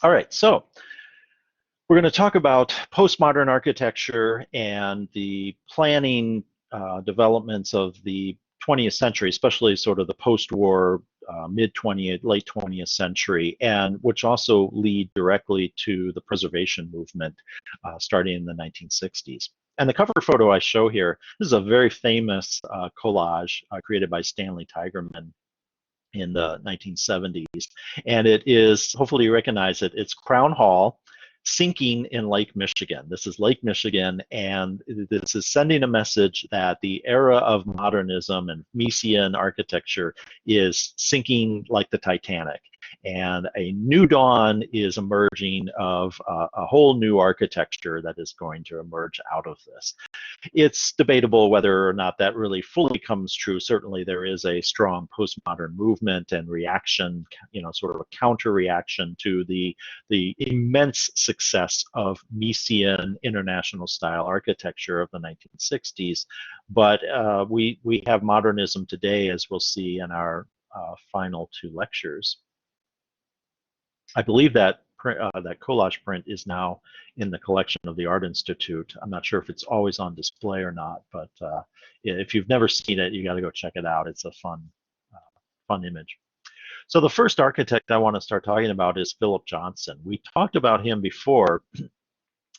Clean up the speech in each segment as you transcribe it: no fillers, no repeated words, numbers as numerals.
All right, so we're going to talk about postmodern architecture and the planning developments of the 20th century, especially sort of the post-war mid-20th, late 20th century, and which also lead directly to the preservation movement starting in the 1960s. And the cover photo I show here, this is a very famous collage created by Stanley Tigerman in the 1970s. And it is, hopefully you recognize it, it's Crown Hall sinking in Lake Michigan. This is Lake Michigan, and this is sending a message that the era of modernism and Miesian architecture is sinking like the Titanic. And a new dawn is emerging of a whole new architecture that is going to emerge out of this. It's debatable whether or not that really fully comes true. Certainly there is a strong postmodern movement and reaction, sort of a counter reaction to the immense success of Miesian international style architecture of the 1960s. But we have modernism today, as we'll see in our final two lectures. I believe that that collage print is now in the collection of the Art Institute. I'm not sure if it's always on display or not, but if you've never seen it, you got to go check it out. It's a fun image. So the first architect I want to start talking about is Philip Johnson. We talked about him before.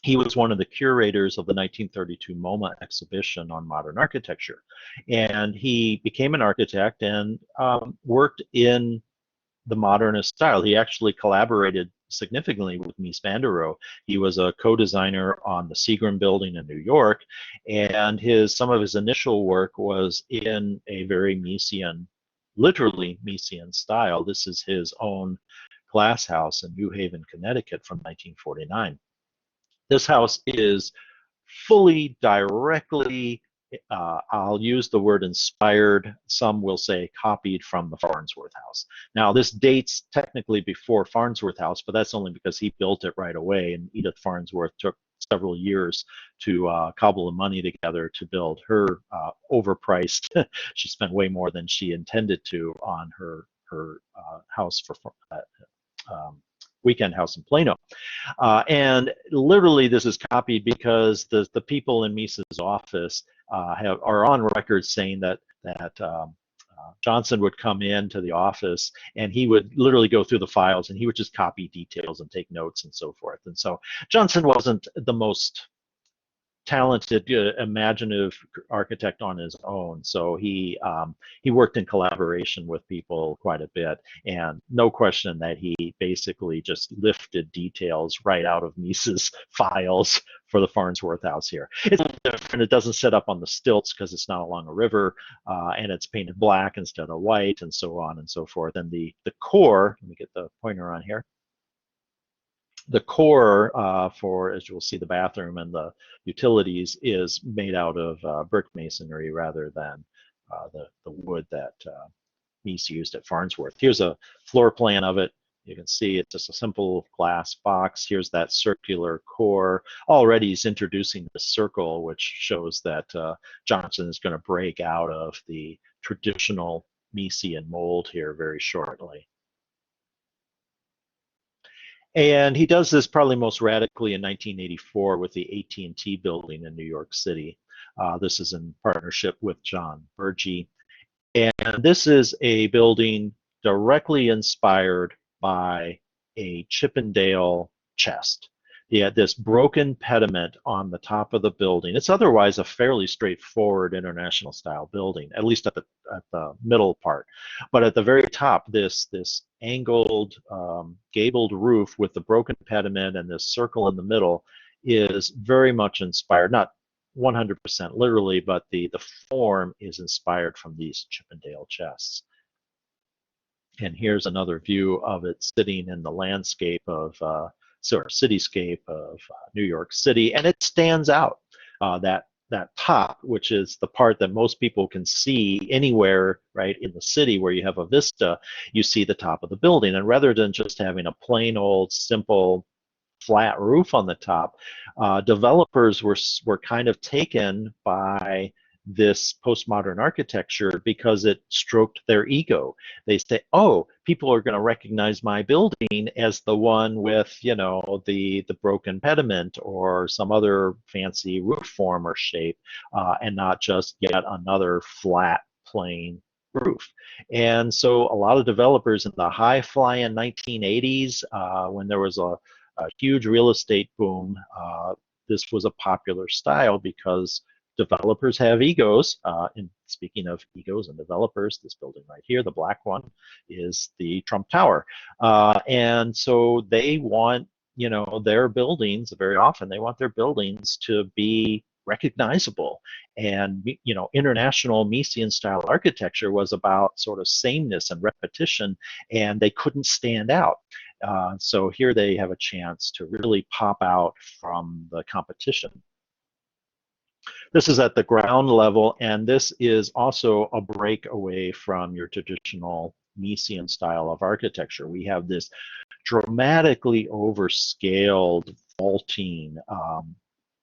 He was one of the curators of the 1932 MoMA exhibition on modern architecture, and he became an architect and worked in the modernist style. He actually collaborated significantly with Mies van der Rohe. He was a co-designer on the Seagram building in New York, and some of his initial work was in a very Miesian, literally Miesian style. This is his own glass house in New Haven, Connecticut from 1949. This house is fully, directly, I'll use the word inspired, some will say copied from the Farnsworth House. Now this dates technically before Farnsworth House, but that's only because he built it right away, and Edith Farnsworth took several years to cobble the money together to build her overpriced, she spent way more than she intended to on her house for Weekend House in Plano. And literally this is copied because the people in Mies's office are on record saying that Johnson would come into the office and he would literally go through the files and he would just copy details and take notes and so forth. And so Johnson wasn't the most talented, imaginative architect on his own. So he worked in collaboration with people quite a bit, and no question that he basically just lifted details right out of Mies's files for the Farnsworth House here. It's different. It doesn't set up on the stilts because it's not along a river, and it's painted black instead of white, and so on and so forth. And the core, let me get the pointer on here. The core for, as you'll see, the bathroom and the utilities is made out of brick masonry rather than the wood that Mies used at Farnsworth. Here's a floor plan of it. You can see it's just a simple glass box. Here's that circular core. Already he's introducing the circle, which shows that Johnson is going to break out of the traditional Miesian mold here very shortly. And he does this probably most radically in 1984 with the AT&T building in New York City. This is in partnership with John Virgie. And this is a building directly inspired by a Chippendale chest. He had this broken pediment on the top of the building. It's otherwise a fairly straightforward international style building, at least at the middle part. But at the very top, this angled, gabled roof with the broken pediment and this circle in the middle is very much inspired, not 100% literally, but the form is inspired from these Chippendale chests. And here's another view of it sitting in the landscape of cityscape of New York City, and it stands out. That top, which is the part that most people can see anywhere, right, in the city where you have a vista, you see the top of the building. And rather than just having a plain old simple flat roof on the top, developers were kind of taken by this postmodern architecture because it stroked their ego. They say, oh, people are going to recognize my building as the one with, you know, the broken pediment or some other fancy roof form or shape, and not just yet another flat, plain roof. And so a lot of developers in the high-flying 1980s, when there was a huge real estate boom, this was a popular style because developers have egos. And speaking of egos and developers, this building right here, the black one, is the Trump Tower. And so they want, you know, their buildings, very often they want their buildings to be recognizable. And, you know, international Miesian style architecture was about sort of sameness and repetition, and they couldn't stand out. So here they have a chance to really pop out from the competition. This is at the ground level, and this is also a break away from your traditional Miesian style of architecture. We have this dramatically overscaled vaulting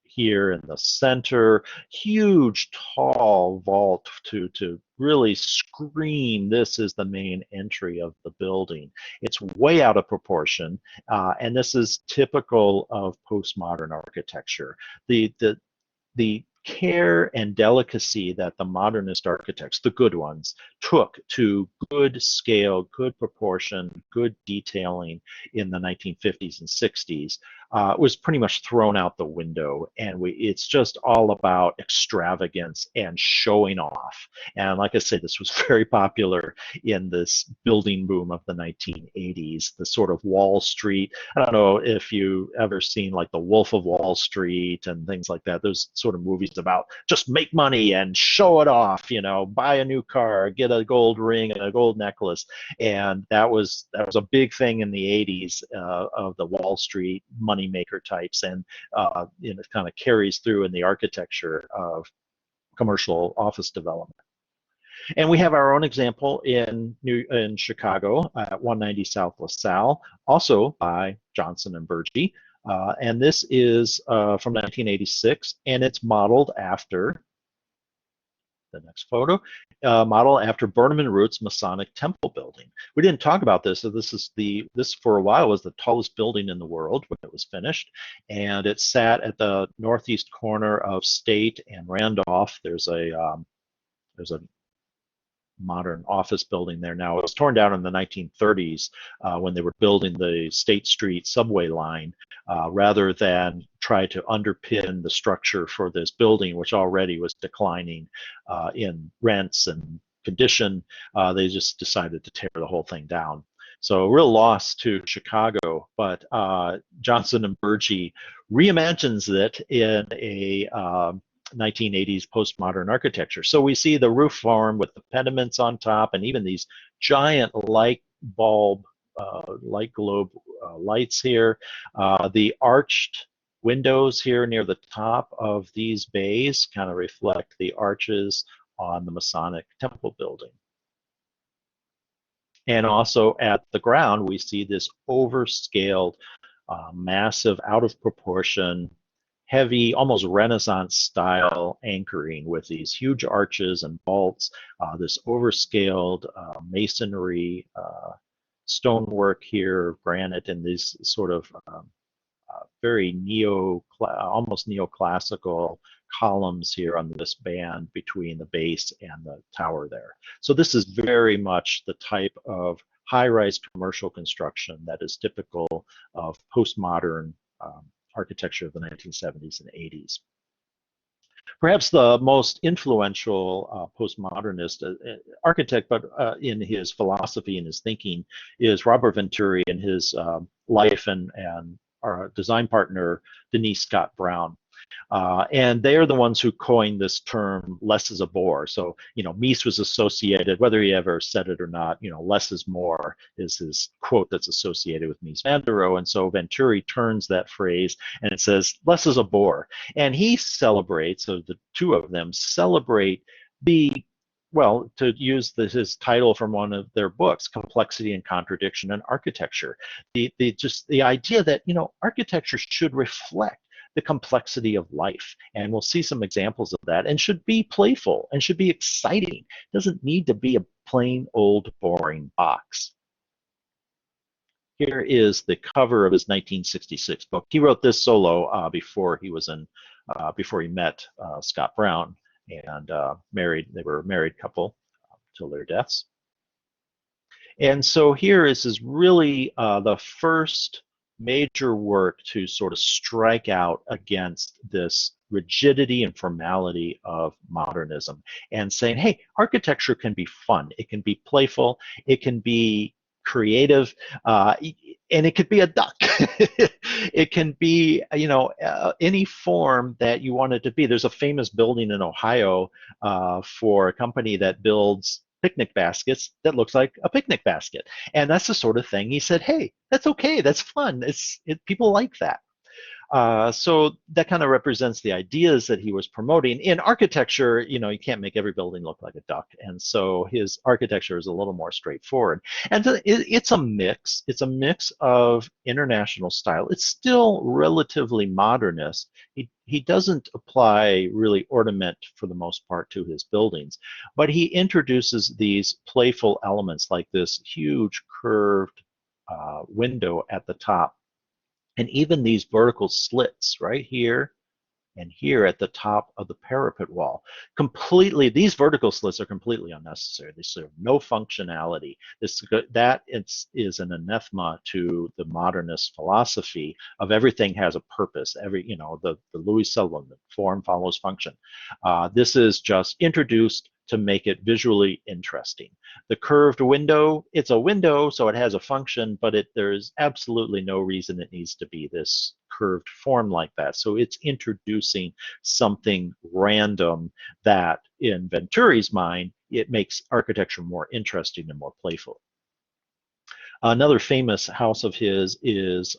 here in the center, huge tall vault to really scream this is the main entry of the building. It's way out of proportion, and this is typical of postmodern architecture. The care and delicacy that the modernist architects, the good ones, took to good scale, good proportion, good detailing in the 1950s and 60s was pretty much thrown out the window. And it's just all about extravagance and showing off. And like I said, this was very popular in this building boom of the 1980s, the sort of Wall Street. I don't know if you ever seen like The Wolf of Wall Street and things like that. Those sort of movies about just make money and show it off, you know, buy a new car, get a gold ring and a gold necklace. And that was a big thing in the 80s of the Wall Street moneymaker types, and you know, it kind of carries through in the architecture of commercial office development. And we have our own example in Chicago at 190 South LaSalle, also by Johnson and Virgie. And this is from 1986, and it's modeled after the next photo, model after Burnham and Root's Masonic Temple building. We didn't talk about this, so this for a while was the tallest building in the world when it was finished, and it sat at the northeast corner of State and Randolph. There's a modern office building there now. It was torn down in the 1930s when they were building the State Street subway line. Rather than try to underpin the structure for this building, which already was declining in rents and condition, they just decided to tear the whole thing down. So a real loss to Chicago, but Johnson and Virgie reimagines it in a 1980s postmodern architecture. So we see the roof form with the pediments on top and even these giant light bulb, light globe lights here. The arched windows here near the top of these bays kind of reflect the arches on the Masonic Temple building. And also at the ground, we see this overscaled, massive, out of proportion, heavy, almost Renaissance style anchoring with these huge arches and vaults, this overscaled masonry, stonework here, granite, and these sort of very almost neoclassical columns here on this band between the base and the tower there. So this is very much the type of high-rise commercial construction that is typical of postmodern architecture of the 1970s and 80s. Perhaps the most influential postmodernist architect, but in his philosophy and his thinking, is Robert Venturi and his life and our design partner, Denise Scott Brown. And they are the ones who coined this term, less is a bore. So, you know, Mies was associated, whether he ever said it or not, you know, less is more is his quote that's associated with Mies van der Rohe. And so Venturi turns that phrase and it says, less is a bore. And he celebrates, so the two of them celebrate well, to use his title from one of their books, Complexity and Contradiction in Architecture. The idea that, you know, architecture should reflect the complexity of life. And we'll see some examples of that, and should be playful and should be exciting. It doesn't need to be a plain old boring box. Here is the cover of his 1966 book. He wrote this solo before he met Scott Brown, and married. They were a married couple till their deaths. And so here is really the first major work to sort of strike out against this rigidity and formality of modernism, and saying, hey, architecture can be fun, it can be playful, it can be creative, and it could be a duck. It can be, any form that you want it to be. There's a famous building in Ohio for a company that builds picnic baskets that looks like a picnic basket, and that's the sort of thing he said, hey, that's okay, that's fun, people like that. So that kind of represents the ideas that he was promoting. In architecture, you can't make every building look like a duck, and so his architecture is a little more straightforward. And it's a mix. It's a mix of international style. It's still relatively modernist. He doesn't apply really ornament for the most part to his buildings, but he introduces these playful elements like this huge curved window at the top, and even these vertical slits right here and here at the top of the parapet wall. These vertical slits are completely unnecessary. They serve no functionality. That is an anathema to the modernist philosophy of everything has a purpose. The Louis Sullivan, form follows function. This is just introduced to make it visually interesting. The curved window, it's a window, so it has a function, but there's absolutely no reason it needs to be this curved form like that. So it's introducing something random that, in Venturi's mind, it makes architecture more interesting and more playful. Another famous house of his is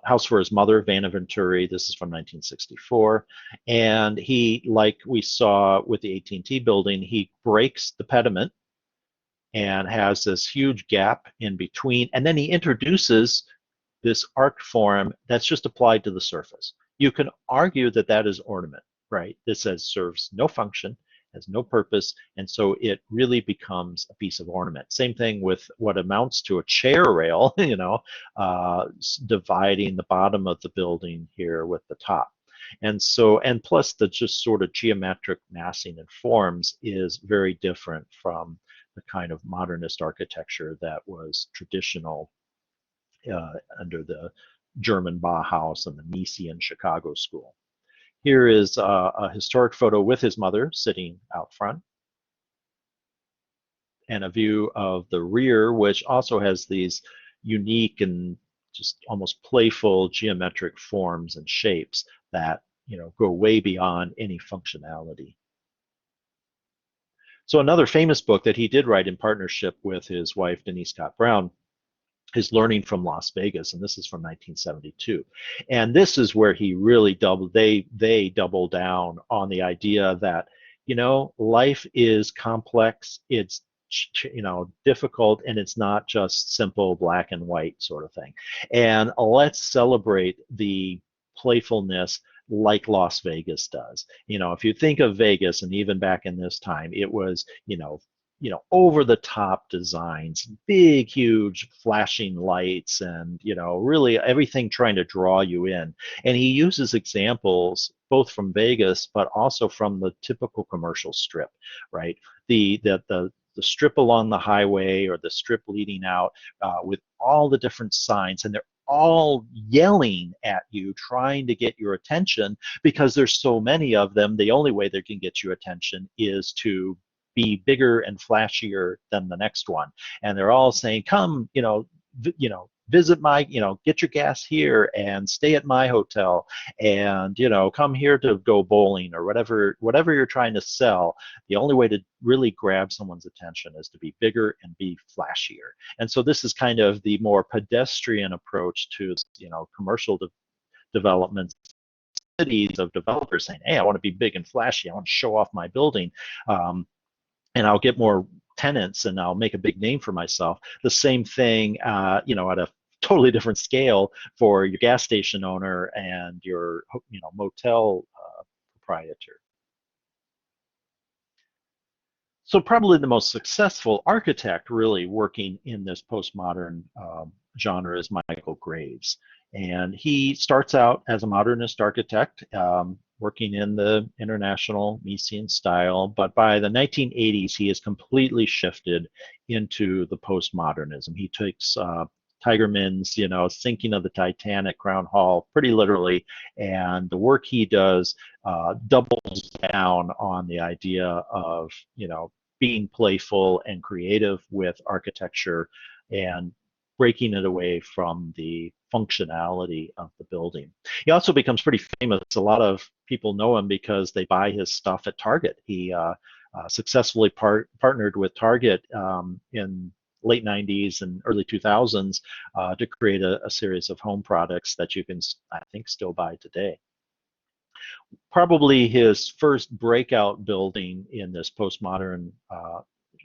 House for His Mother, Vanna Venturi. This is from 1964. And he, like we saw with the AT&T building, he breaks the pediment and has this huge gap in between. And then he introduces this arc form that's just applied to the surface. You can argue that that is ornament, right? This serves no function, has no purpose, and so it really becomes a piece of ornament. Same thing with what amounts to a chair rail, dividing the bottom of the building here with the top. And plus the just sort of geometric massing and forms is very different from the kind of modernist architecture that was traditional under the German Bauhaus and the Miesian Chicago school. Here is a historic photo with his mother sitting out front, and a view of the rear, which also has these unique and just almost playful geometric forms and shapes that go way beyond any functionality. So another famous book that he did write in partnership with his wife Denise Scott Brown is Learning from Las Vegas, and this is from 1972. And this is where he really they double down on the idea that life is complex, it's difficult, and it's not just simple black and white sort of thing. And let's celebrate the playfulness like Las Vegas does. If you think of Vegas, and even back in this time, it was over the top designs, big, huge flashing lights, and really everything trying to draw you in. And he uses examples both from Vegas, but also from the typical commercial strip, right? The strip along the highway, or the strip leading out, with all the different signs, and they're all yelling at you, trying to get your attention, because there's so many of them. The only way they can get your attention is to be bigger and flashier than the next one. And they're all saying, come, visit my, get your gas here and stay at my hotel, and come here to go bowling, or whatever you're trying to sell. The only way to really grab someone's attention is to be bigger and be flashier. And so this is kind of the more pedestrian approach to commercial developments, cities, of developers saying, hey, I want to be big and flashy, I want to show off my building, and I'll get more tenants, and I'll make a big name for myself. The same thing, at a totally different scale for your gas station owner and your motel proprietor. So probably the most successful architect really working in this postmodern genre is Michael Graves. And he starts out as a modernist architect, working in the international Miesian style, but by the 1980s, he has completely shifted into the postmodernism. He takes Tigerman's, sinking of the Titanic, Crown Hall, pretty literally, and the work he does doubles down on the idea of, being playful and creative with architecture and breaking it away from the functionality of the building. He also becomes pretty famous. A lot of people know him because they buy his stuff at Target. He successfully partnered with Target in late 90s and early 2000s to create a series of home products that you can, I think, still buy today. Probably his first breakout building in this postmodern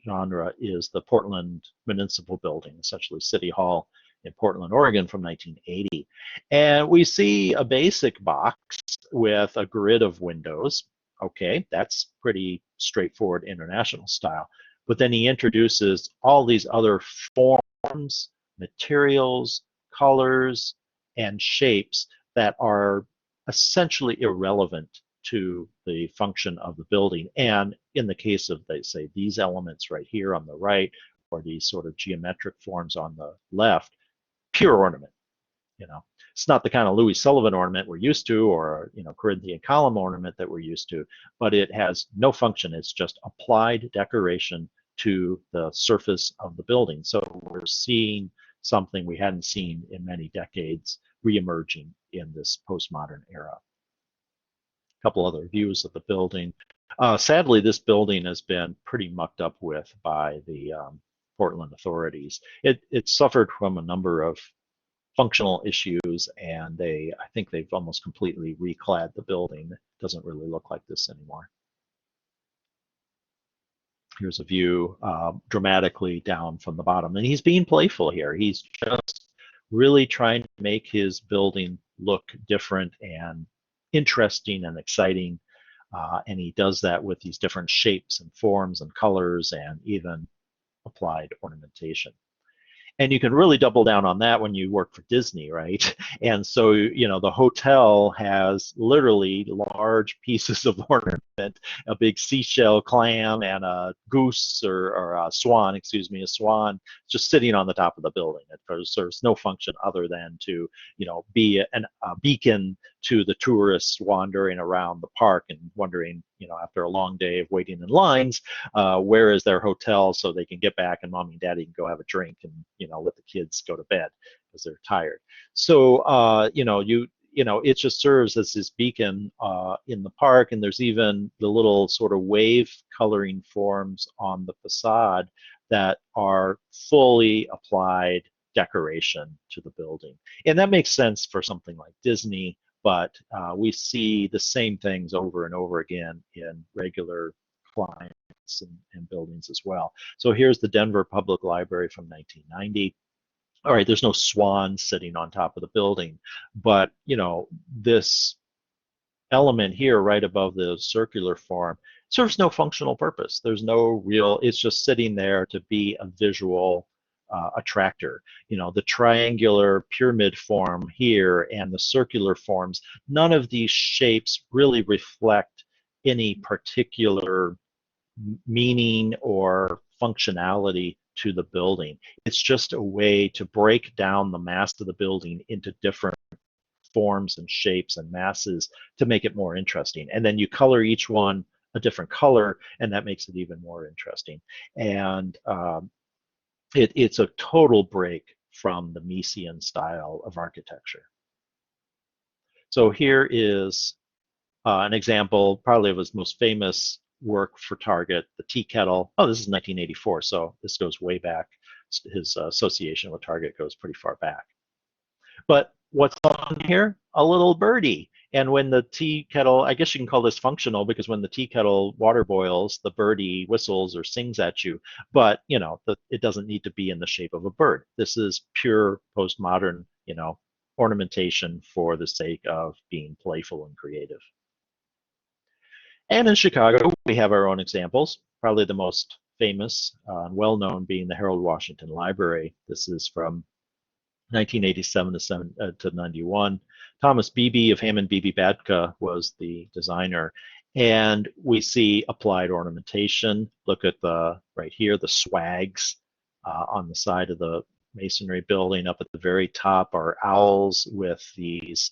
genre is the Portland Municipal Building, essentially City Hall in Portland, Oregon from 1980. And we see a basic box with a grid of windows. Okay, that's pretty straightforward international style. But then he introduces all these other forms, materials, colors, and shapes that are essentially irrelevant to the function of the building. And in the case of, they say, these elements right here on the right, or these sort of geometric forms on the left, pure ornament. It's not the kind of Louis Sullivan ornament we're used to, or Corinthian column ornament that we're used to, but it has no function. It's just applied decoration to the surface of the building. So we're seeing something we hadn't seen in many decades reemerging in this postmodern era. A couple other views of the building. Sadly, this building has been pretty mucked up with by the Portland authorities. It suffered from a number of functional issues, and I think they've almost completely reclad the building. It doesn't really look like this anymore. Here's a view dramatically down from the bottom, and he's being playful here. He's just really trying to make his building look different and interesting and exciting, and he does that with these different shapes and forms and colors and even applied ornamentation. And you can really double down on that when you work for Disney, right? And so, the hotel has literally large pieces of ornament, a big seashell clam and a goose or a swan, a swan just sitting on the top of the building. It serves no function other than to, be a beacon to the tourists wandering around the park and wondering, after a long day of waiting in lines, where is their hotel so they can get back and mommy and daddy can go have a drink and, let the kids go to bed because they're tired. So, it just serves as this beacon in the park, and there's even the little sort of wave coloring forms on the facade that are fully applied decoration to the building. And that makes sense for something like Disney, but we see the same things over and over again in regular clients and buildings as well. So here's the Denver Public Library from 1990. All right, there's no swan sitting on top of the building, but this element here right above the circular form serves no functional purpose. There's no real, it's just sitting there to be a visual attractor. The triangular pyramid form here and the circular forms, none of these shapes really reflect any particular meaning or functionality to the building. It's just a way to break down the mass of the building into different forms and shapes and masses to make it more interesting. And then you color each one a different color, and that makes it even more interesting. And it's a total break from the Miesian style of architecture. So here is an example, probably of his most famous work for Target, the tea kettle. Oh, this is 1984, so this goes way back. His association with Target goes pretty far back. But what's on here? A little birdie. And when the tea kettle, I guess you can call this functional because when the tea kettle water boils, the birdie whistles or sings at you. But, it doesn't need to be in the shape of a bird. This is pure postmodern, ornamentation for the sake of being playful and creative. And in Chicago, we have our own examples, probably the most famous and well-known being the Harold Washington Library. This is from 1987 to 91. Thomas Beebe of Hammond Beebe Badka was the designer. And we see applied ornamentation. Look at right here, the swags on the side of the masonry building. Up at the very top are owls with these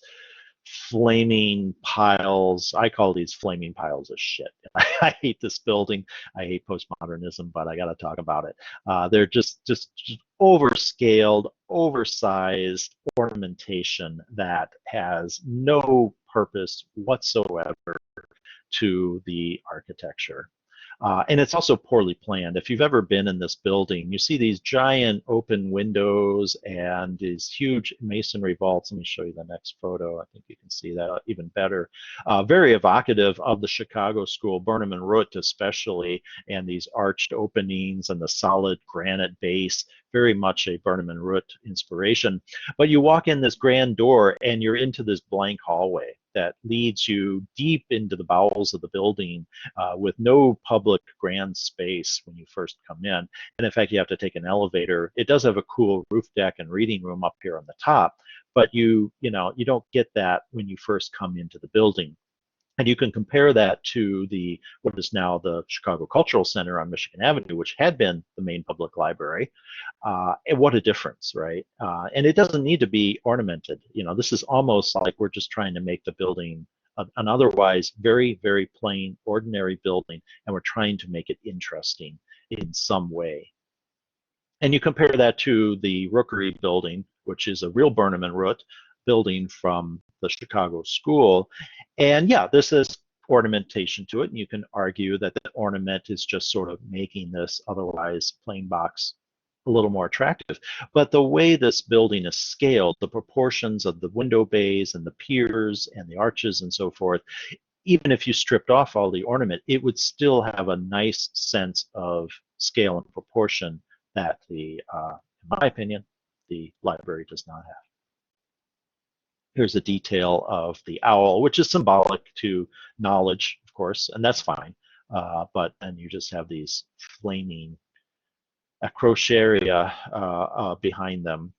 flaming piles. I call these flaming piles of shit. I hate this building. I hate postmodernism, but I got to talk about it. They're just overscaled, oversized ornamentation that has no purpose whatsoever to the architecture. And it's also poorly planned. If you've ever been in this building, you see these giant open windows and these huge masonry vaults. Let me show you the next photo. I think you can see that even better. Very evocative of the Chicago school, Burnham and Root especially, and these arched openings and the solid granite base, very much a Burnham and Root inspiration. But you walk in this grand door and you're into this blank hallway that leads you deep into the bowels of the building with no public grand space when you first come in. And in fact, you have to take an elevator. It does have a cool roof deck and reading room up here on the top, but you don't get that when you first come into the building. And you can compare that to what is now the Chicago Cultural Center on Michigan Avenue, which had been the main public library. And what a difference, right? And it doesn't need to be ornamented. This is almost like we're just trying to make the building an otherwise very, very plain, ordinary building, and we're trying to make it interesting in some way. And you compare that to the Rookery building, which is a real Burnham and Root building from the Chicago School. And yeah, this is ornamentation to it. And you can argue that the ornament is just sort of making this otherwise plain box a little more attractive. But the way this building is scaled, the proportions of the window bays and the piers and the arches and so forth, even if you stripped off all the ornament, it would still have a nice sense of scale and proportion that in my opinion, the library does not have. Here's a detail of the owl, which is symbolic to knowledge, of course, and that's fine. But then you just have these flaming acroceria behind them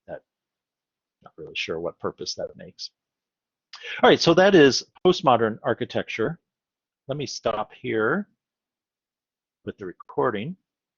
that I'm not really sure what purpose that makes. All right, so that is postmodern architecture. Let me stop here with the recording.